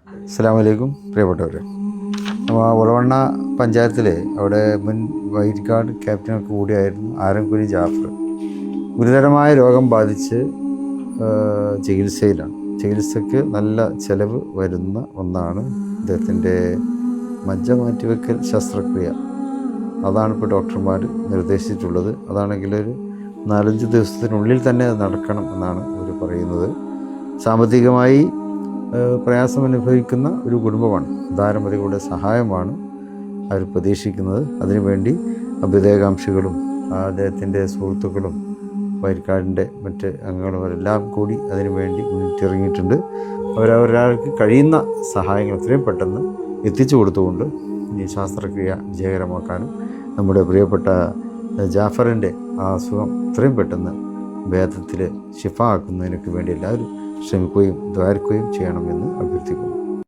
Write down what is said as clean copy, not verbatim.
അസ്സലാമു അലൈക്കും പ്രിയപ്പെട്ടവർ. ഒളവണ്ണ പഞ്ചായത്തിൽ അവിടെ മുൻ വൈറ്റ് ഗാർഡ് ക്യാപ്റ്റനൊക്കെ കൂടിയായിരുന്നു ആരംകുഴി ജാഫർ. ഗുരുതരമായ രോഗം ബാധിച്ച് ചികിത്സയിലാണ്. ചികിത്സയ്ക്ക് നല്ല ചിലവ് വരുന്ന ഒന്നാണ് അദ്ദേഹത്തിൻ്റെ മജ്ജ മാറ്റിവെക്കൽ ശസ്ത്രക്രിയ. അതാണ് ഇപ്പോൾ ഡോക്ടർമാർ നിർദ്ദേശിച്ചിട്ടുള്ളത്. അതാണെങ്കിൽ ഒരു 4-5 ദിവസത്തിനുള്ളിൽ തന്നെ അത് നടക്കണം എന്നാണ് അവർ പറയുന്നത്. സാമ്പത്തികമായി പ്രയാസമനുഭവിക്കുന്ന ഒരു കുടുംബമാണ്. ധാരമതികളുടെ സഹായമാണ് അവർ പ്രതീക്ഷിക്കുന്നത്. അതിനുവേണ്ടി അഭ്യുദയകാംക്ഷികളും അദ്ദേഹത്തിൻ്റെ സുഹൃത്തുക്കളും വയൽക്കാടിൻ്റെ മറ്റ് അംഗങ്ങളും എല്ലാം കൂടി അതിനുവേണ്ടി മുന്നിട്ടിറങ്ങിയിട്ടുണ്ട്. അവരൊരാൾക്ക് കഴിയുന്ന സഹായങ്ങൾ എത്രയും പെട്ടെന്ന് എത്തിച്ചു കൊടുത്തുകൊണ്ട് ഈ ശസ്ത്രക്രിയ വിജയകരമാക്കാനും നമ്മുടെ പ്രിയപ്പെട്ട ജാഫറിൻ്റെ ആ അസുഖം എത്രയും പെട്ടെന്ന് ഭേദത്തിൽ ശിഫ ആക്കുന്നതിനൊക്കെ വേണ്ടി എല്ലാവരും ശ്രമിക്കുകയും ദ്വാരിക്കുകയും ചെയ്യണമെന്ന് അഭ്യർത്ഥിക്കുന്നു.